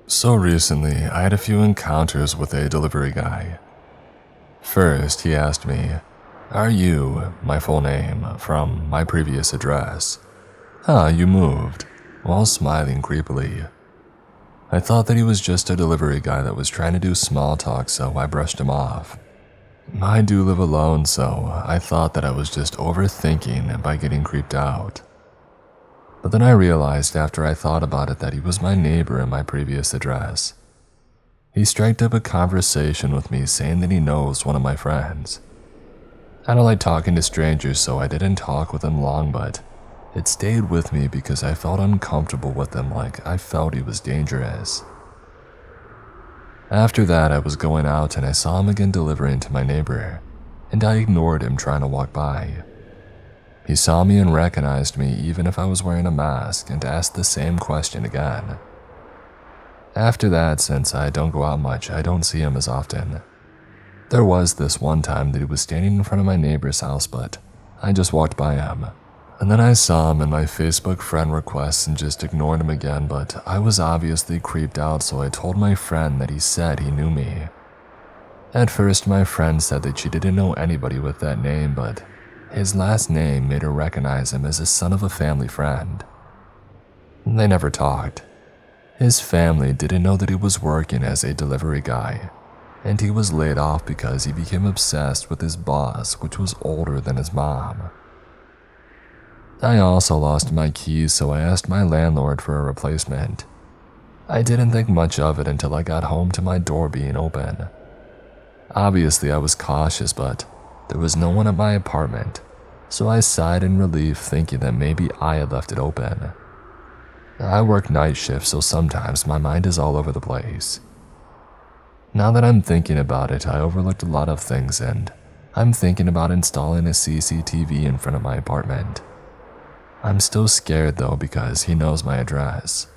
So recently, I had a few encounters with a delivery guy. First, he asked me, "Are you, my full name, from my previous address?" You moved," while smiling creepily. I thought that he was just a delivery guy that was trying to do small talk, so I brushed him off. I do live alone, so I thought that I was just overthinking by getting creeped out. But then I realized after I thought about it that he was my neighbor in my previous address. He struck up a conversation with me saying that he knows one of my friends. I don't like talking to strangers, so I didn't talk with him long, but it stayed with me because I felt uncomfortable with him, like I felt he was dangerous. After that, I was going out and I saw him again delivering to my neighbor, and I ignored him trying to walk by. He saw me and recognized me even if I was wearing a mask and asked the same question again. After that, since I don't go out much, I don't see him as often. There was this one time that he was standing in front of my neighbor's house, but I just walked by him. And then I saw him in my Facebook friend requests and just ignored him again, but I was obviously creeped out, so I told my friend that he said he knew me. At first, my friend said that she didn't know anybody with that name, but his last name made her recognize him as a son of a family friend. They never talked. His family didn't know that he was working as a delivery guy, and he was laid off because he became obsessed with his boss, which was older than his mom. I also lost my keys, so I asked my landlord for a replacement. I didn't think much of it until I got home to my door being open. Obviously, I was cautious, but there was no one at my apartment, so I sighed in relief, thinking that maybe I had left it open. I work night shift, so sometimes my mind is all over the place. Now that I'm thinking about it, I overlooked a lot of things, and I'm thinking about installing a CCTV in front of my apartment. I'm still scared though because he knows my address.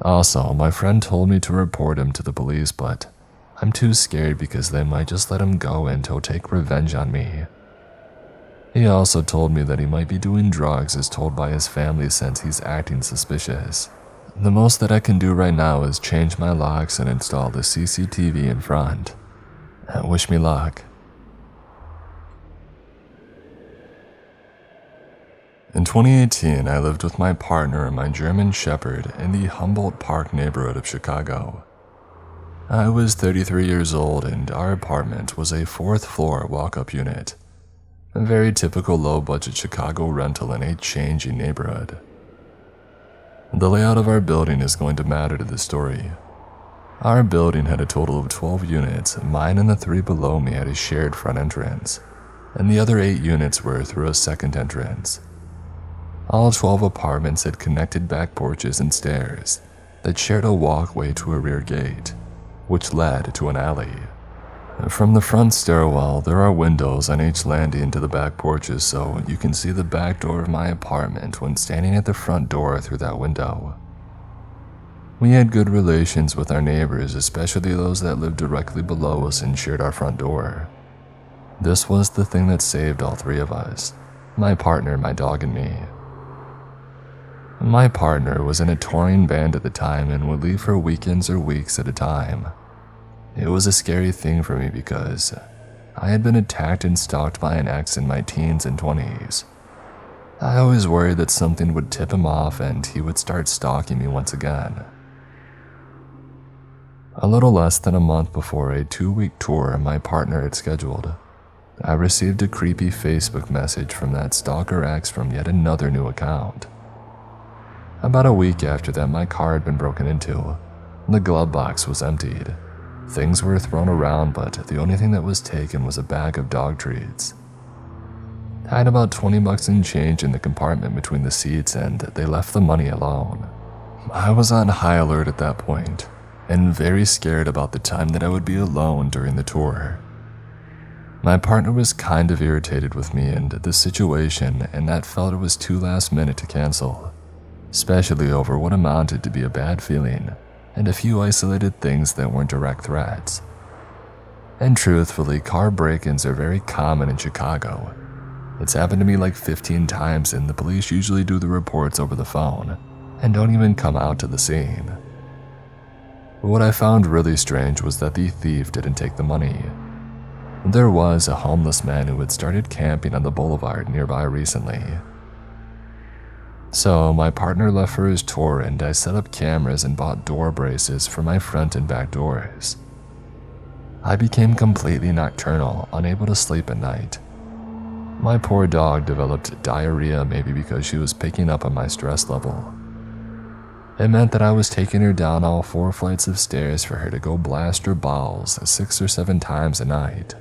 Also, my friend told me to report him to the police, but I'm too scared because they might just let him go and he'll take revenge on me. He also told me that he might be doing drugs as told by his family since he's acting suspicious. The most that I can do right now is change my locks and install the CCTV in front. Wish me luck. In 2018, I lived with my partner and my German Shepherd in the Humboldt Park neighborhood of Chicago. I was 33 years old and our apartment was a 4th floor walk-up unit. A very typical low-budget Chicago rental in a changing neighborhood. The layout of our building is going to matter to this story. Our building had a total of 12 units, mine and the 3 below me had a shared front entrance, and the other 8 units were through a second entrance. All 12 apartments had connected back porches and stairs that shared a walkway to a rear gate, which led to an alley. From the front stairwell, there are windows on each landing to the back porches, so you can see the back door of my apartment when standing at the front door through that window. We had good relations with our neighbors, especially those that lived directly below us and shared our front door. This was the thing that saved all 3 of us, my partner, my dog, and me. My partner was in a touring band at the time and would leave for weekends or weeks at a time. It was a scary thing for me because I had been attacked and stalked by an ex in my teens and 20s. I always worried that something would tip him off and he would start stalking me once again. A little less than a month before a 2-week tour my partner had scheduled, I received a creepy Facebook message from that stalker ex from yet another new account. About a week after that, my car had been broken into. The glove box was emptied. Things were thrown around, but the only thing that was taken was a bag of dog treats. I had about $20 in change in the compartment between the seats, and they left the money alone. I was on high alert at that point, and very scared about the time that I would be alone during the tour. My partner was kind of irritated with me and the situation, and that felt it was too last minute to cancel, especially over what amounted to be a bad feeling and a few isolated things that weren't direct threats. And truthfully, car break-ins are very common in Chicago. It's happened to me like 15 times, and the police usually do the reports over the phone, and don't even come out to the scene. What I found really strange was that the thief didn't take the money. There was a homeless man who had started camping on the boulevard nearby recently. So my partner left for his tour and I set up cameras and bought door braces for my front and back doors. I became completely nocturnal, unable to sleep at night. My poor dog developed diarrhea, maybe because she was picking up on my stress level. It meant that I was taking her down all 4 flights of stairs for her to go blast her bowels 6 or 7 times a night.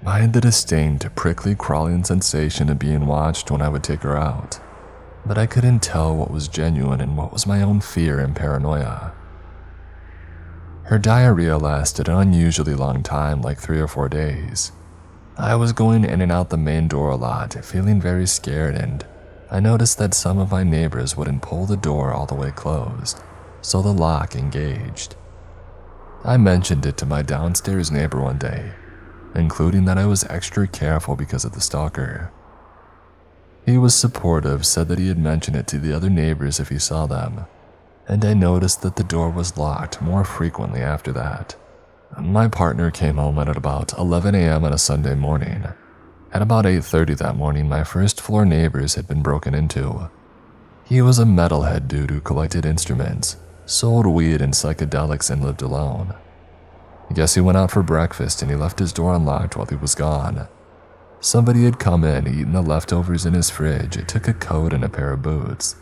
I had the distinct, prickly, crawling sensation of being watched when I would take her out, but I couldn't tell what was genuine and what was my own fear and paranoia. Her diarrhea lasted an unusually long time, like 3 or 4 days. I was going in and out the main door a lot, feeling very scared, and I noticed that some of my neighbors wouldn't pull the door all the way closed, so the lock engaged. I mentioned it to my downstairs neighbor one day, including that I was extra careful because of the stalker. He was supportive, said that he had mentioned it to the other neighbors if he saw them, and I noticed that the door was locked more frequently after that. My partner came home at about 11 a.m. on a Sunday morning. At about 8:30 that morning, my first floor neighbors had been broken into. He was a metalhead dude who collected instruments, sold weed and psychedelics, and lived alone. I guess he went out for breakfast and he left his door unlocked while he was gone. Somebody had come in, eaten the leftovers in his fridge, took a coat and a pair of boots,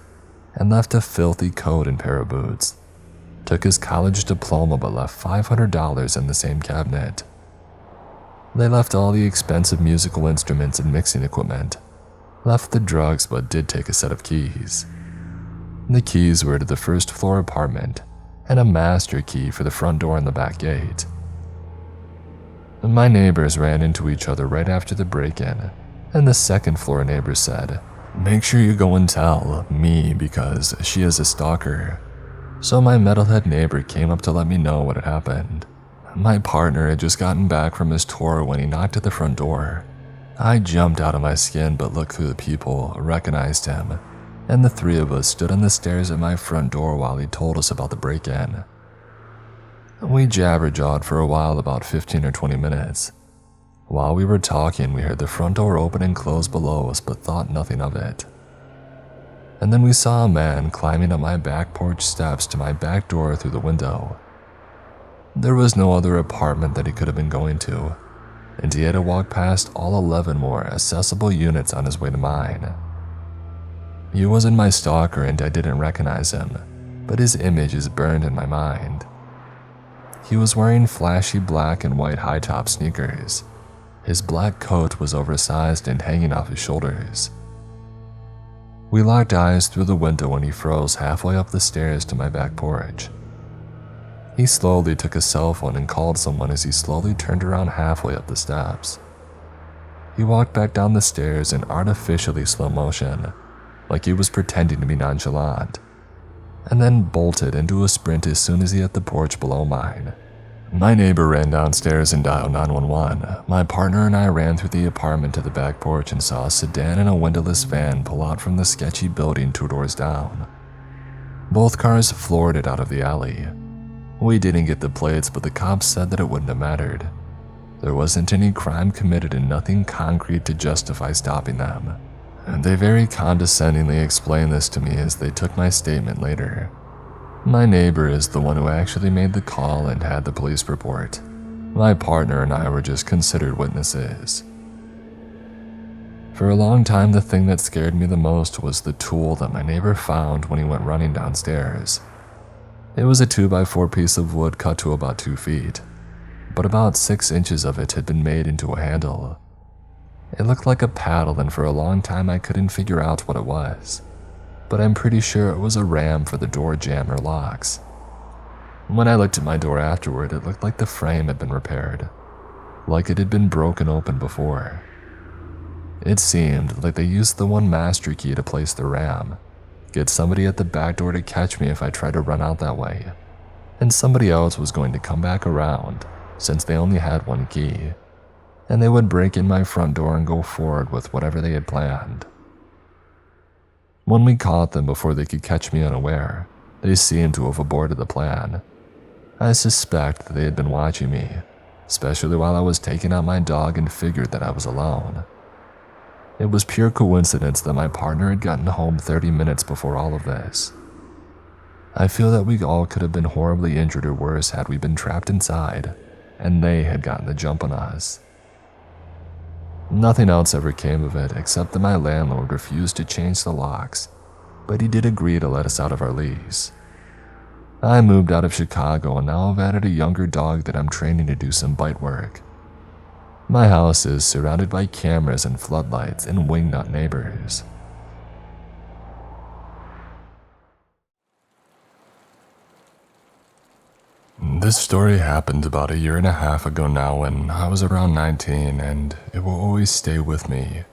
and left a filthy coat and pair of boots. Took his college diploma but left $500 in the same cabinet. They left all the expensive musical instruments and mixing equipment. Left the drugs but did take a set of keys. The keys were to the first floor apartment and a master key for the front door and the back gate. My neighbors ran into each other right after the break-in, and the second floor neighbor said, "Make sure you go and tell me because she is a stalker." So my metalhead neighbor came up to let me know what had happened. My partner had just gotten back from his tour when he knocked at the front door. I jumped out of my skin but looked through the people, recognized him, and the 3 of us stood on the stairs at my front door while he told us about the break-in. We jabber-jawed for a while, about 15 or 20 minutes. While we were talking, we heard the front door open and close below us but thought nothing of it. And then we saw a man climbing up my back porch steps to my back door through the window. There was no other apartment that he could have been going to, and he had to walk past all 11 more accessible units on his way to mine. He wasn't my stalker and I didn't recognize him, but his image is burned in my mind. He was wearing flashy black and white high-top sneakers. His black coat was oversized and hanging off his shoulders. We locked eyes through the window when he froze halfway up the stairs to my back porch. He slowly took his cell phone and called someone as he slowly turned around halfway up the steps. He walked back down the stairs in artificially slow motion, like he was pretending to be nonchalant, and then bolted into a sprint as soon as he hit the porch below mine. My neighbor ran downstairs and dialed 911. My partner and I ran through the apartment to the back porch and saw a sedan and a windowless van pull out from the sketchy building 2 doors down. Both cars floored it out of the alley. We didn't get the plates, but the cops said that it wouldn't have mattered. There wasn't any crime committed and nothing concrete to justify stopping them. And they very condescendingly explained this to me as they took my statement later. My neighbor is the one who actually made the call and had the police report. My partner and I were just considered witnesses. For a long time, the thing that scared me the most was the tool that my neighbor found when he went running downstairs. It was a 2x4 piece of wood cut to about 2 feet, but about 6 inches of it had been made into a handle. It looked like a paddle, and for a long time I couldn't figure out what it was, but I'm pretty sure it was a ram for the door jamb or locks. When I looked at my door afterward, it looked like the frame had been repaired, like it had been broken open before. It seemed like they used the one master key to place the ram, get somebody at the back door to catch me if I tried to run out that way, and somebody else was going to come back around since they only had one key, and they would break in my front door and go forward with whatever they had planned. When we caught them before they could catch me unaware, they seemed to have aborted the plan. I suspect that they had been watching me, especially while I was taking out my dog, and figured that I was alone. It was pure coincidence that my partner had gotten home 30 minutes before all of this. I feel that we all could have been horribly injured or worse had we been trapped inside, and they had gotten the jump on us. Nothing else ever came of it except that my landlord refused to change the locks, but he did agree to let us out of our lease. I moved out of Chicago and now I've added a younger dog that I'm training to do some bite work. My house is surrounded by cameras and floodlights and wingnut neighbors. This story happened about 1.5 years ago now when I was around 19, and it will always stay with me.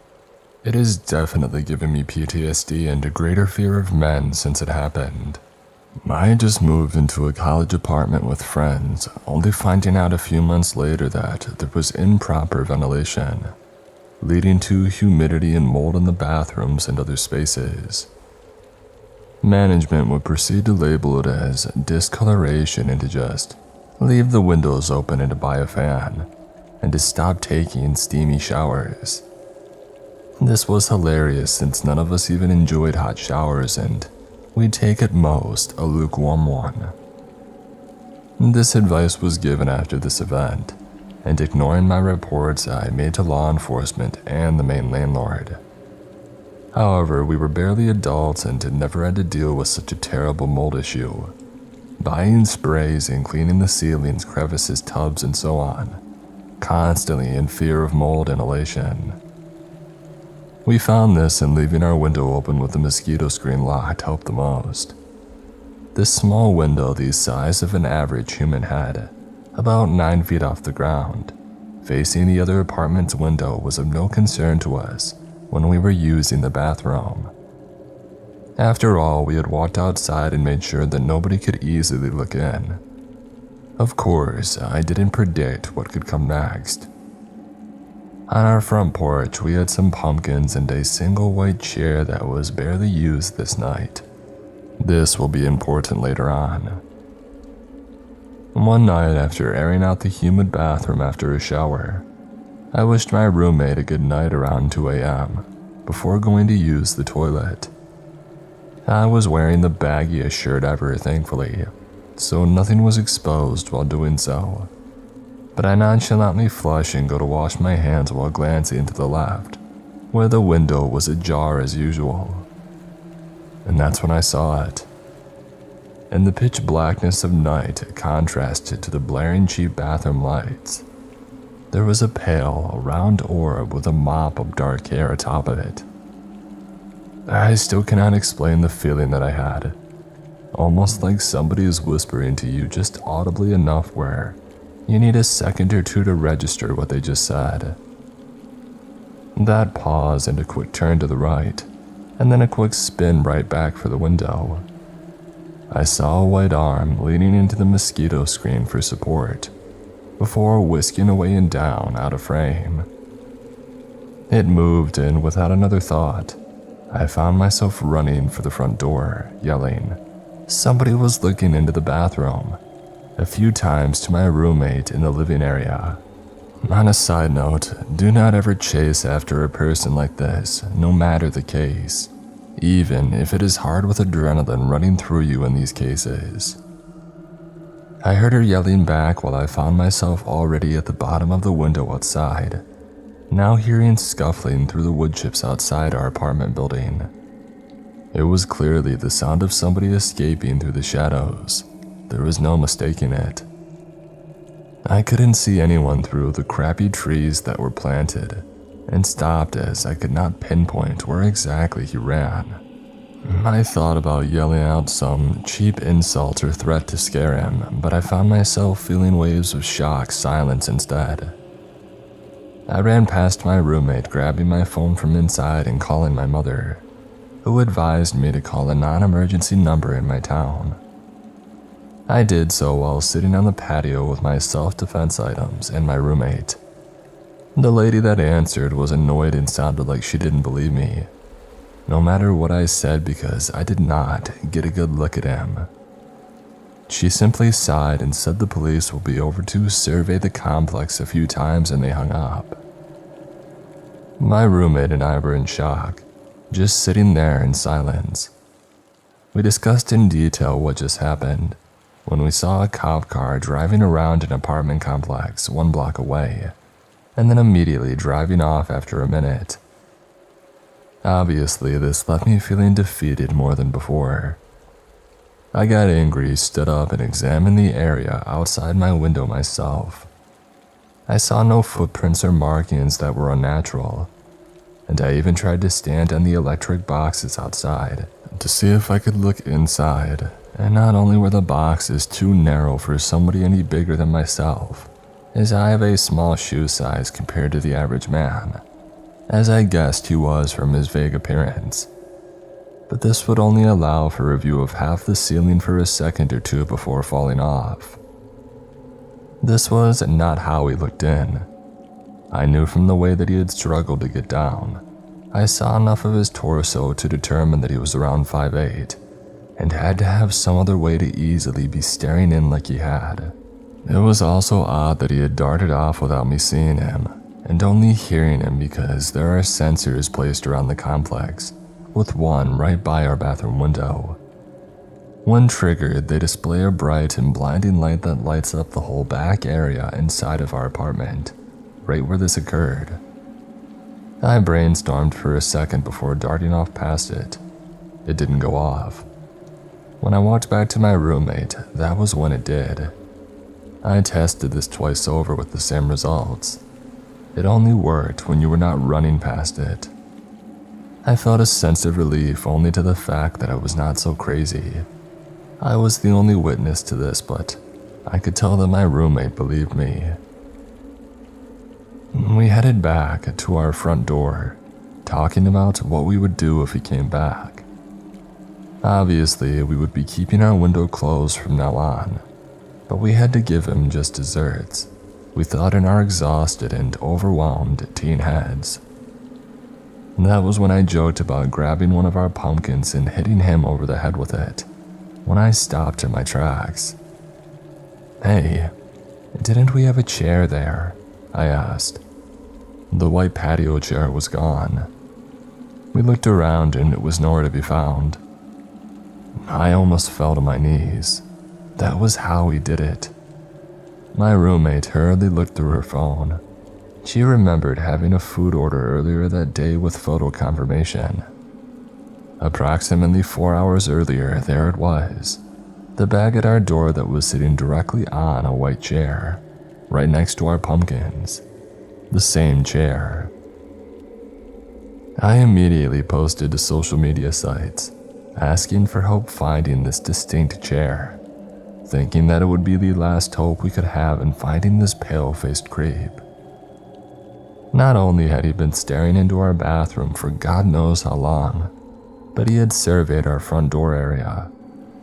It has definitely given me PTSD and a greater fear of men since it happened. I had just moved into a college apartment with friends, only finding out a few months later that there was improper ventilation, leading to humidity and mold in the bathrooms and other spaces. Management would proceed to label it as discoloration and to just leave the windows open and to buy a fan, and to stop taking steamy showers. This was hilarious since none of us even enjoyed hot showers and we'd take at most a lukewarm one. This advice was given after this event, and ignoring my reports, I made to law enforcement and the main landlord. However, we were barely adults and had never had to deal with such a terrible mold issue, buying sprays and cleaning the ceilings, crevices, tubs, and so on, constantly in fear of mold inhalation. We found this, and leaving our window open with the mosquito screen locked helped the most. This small window, the size of an average human head, about 9 feet off the ground, facing the other apartment's window, was of no concern to us when we were using the bathroom. After all, we had walked outside and made sure that nobody could easily look in. Of course, I didn't predict what could come next. On our front porch, we had some pumpkins and a single white chair that was barely used this night. This will be important later on. One night, after airing out the humid bathroom after a shower, I wished my roommate a good night around 2 a.m. before going to use the toilet. I was wearing the baggiest shirt ever, thankfully, so nothing was exposed while doing so. But I nonchalantly flush and go to wash my hands while glancing to the left, where the window was ajar as usual. And that's when I saw it. In the pitch blackness of night contrasted to the blaring cheap bathroom lights, there was a pale, round orb with a mop of dark hair atop of it. I still cannot explain the feeling that I had, almost like somebody is whispering to you just audibly enough where you need a second or two to register what they just said. That pause and a quick turn to the right, and then a quick spin right back for the window. I saw a white arm leaning into the mosquito screen for support, before whisking away and down out of frame. It moved, and without another thought, I found myself running for the front door, yelling. Somebody was looking into the bathroom, a few times to my roommate in the living area. On a side note, do not ever chase after a person like this, no matter the case, even if it is hard with adrenaline running through you in these cases. I heard her yelling back while I found myself already at the bottom of the window outside, now hearing scuffling through the wood chips outside our apartment building. It was clearly the sound of somebody escaping through the shadows. There was no mistaking it. I couldn't see anyone through the crappy trees that were planted, and stopped as I could not pinpoint where exactly he ran. I thought about yelling out some cheap insult or threat to scare him, but I found myself feeling waves of shock silence instead. I ran past my roommate, grabbing my phone from inside and calling my mother, who advised me to call a non-emergency number in my town. I did so while sitting on the patio with my self-defense items and my roommate. The lady that answered was annoyed and sounded like she didn't believe me. no matter what I said, because I did not get a good look at him. She simply sighed and said the police will be over to survey the complex a few times, and they hung up. My roommate and I were in shock, just sitting there in silence. We discussed in detail what just happened when we saw a cop car driving around an apartment complex 1 block away, and then immediately driving off after a minute. Obviously, this left me feeling defeated more than before. I got angry, stood up, and examined the area outside my window myself. I saw no footprints or markings that were unnatural, and I even tried to stand on the electric boxes outside to see if I could look inside, and not only were the boxes too narrow for somebody any bigger than myself, as I have a small shoe size compared to the average man, as I guessed he was from his vague appearance, but this would only allow for a view of half the ceiling for a second or two before falling off. This was not how he looked in. I knew from the way that he had struggled to get down. I saw enough of his torso to determine that he was around 5'8", and had to have some other way to easily be staring in like he had. It was also odd that he had darted off without me seeing him, and only hearing him, because there are sensors placed around the complex, with one right by our bathroom window. When triggered, they display a bright and blinding light that lights up the whole back area inside of our apartment, right where this occurred. I brainstormed for a second before darting off past it. It didn't go off. When I walked back to my roommate, that was when it did. I tested this twice over with the same results. It only worked when you were not running past it. I felt a sense of relief only to the fact that I was not so crazy. I was the only witness to this, but I could tell that my roommate believed me. We headed back to our front door, talking about what we would do if he came back. Obviously, we would be keeping our window closed from now on, but we had to give him just desserts, we thought, in our exhausted and overwhelmed teen heads. That was when I joked about grabbing one of our pumpkins and hitting him over the head with it, when I stopped in my tracks. "Hey, didn't we have a chair there?" I asked. The white patio chair was gone. We looked around and it was nowhere to be found. I almost fell to my knees. That was how he did it. My roommate hurriedly looked through her phone. She remembered having a food order earlier that day with photo confirmation. Approximately 4 hours earlier, there it was. The bag at our door that was sitting directly on a white chair, right next to our pumpkins. The same chair. I immediately posted to social media sites, asking for help finding this distinct chair, thinking that it would be the last hope we could have in finding this pale-faced creep. Not only had he been staring into our bathroom for God knows how long, but he had surveyed our front door area,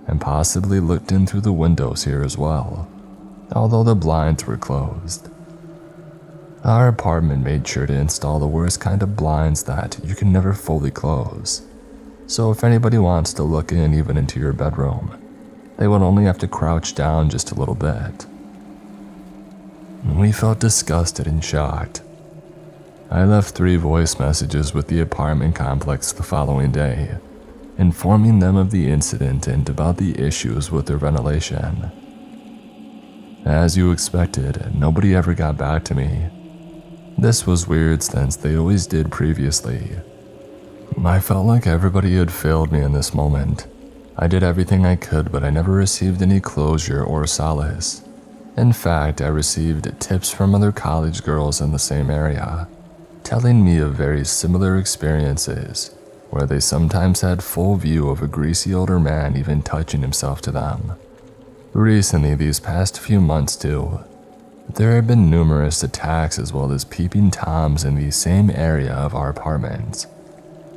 and possibly looked in through the windows here as well, although the blinds were closed. Our apartment made sure to install the worst kind of blinds that you can never fully close, so if anybody wants to look in even into your bedroom, they would only have to crouch down just a little bit. We felt disgusted and shocked. I left 3 voice messages with the apartment complex the following day, informing them of the incident and about the issues with their ventilation. As you expected, nobody ever got back to me. This was weird since they always did previously. I felt like everybody had failed me in this moment. I did everything I could, but I never received any closure or solace. In fact, I received tips from other college girls in the same area, telling me of very similar experiences, where they sometimes had full view of a greasy older man even touching himself to them. Recently, these past few months too, there have been numerous attacks as well as peeping toms in the same area of our apartments.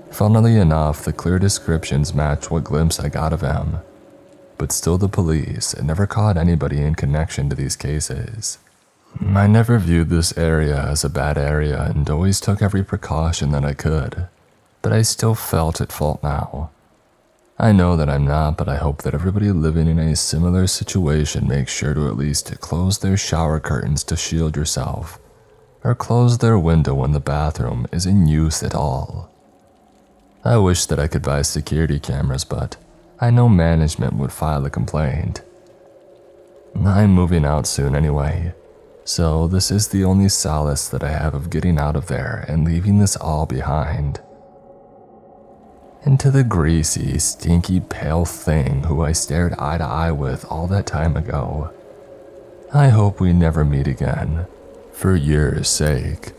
Funnily enough, the clear descriptions match what glimpse I got of him, but still the police never caught anybody in connection to these cases. I never viewed this area as a bad area and always took every precaution that I could. but I still felt at fault now. I know that I'm not, but I hope that everybody living in a similar situation makes sure to at least close their shower curtains to shield yourself, or close their window when the bathroom is in use at all. I wish that I could buy security cameras, but I know management would file a complaint. I'm moving out soon anyway, so this is the only solace that I have of getting out of there and leaving this all behind. And to the greasy, stinky, pale thing who I stared eye to eye with all that time ago, I hope we never meet again, for your sake.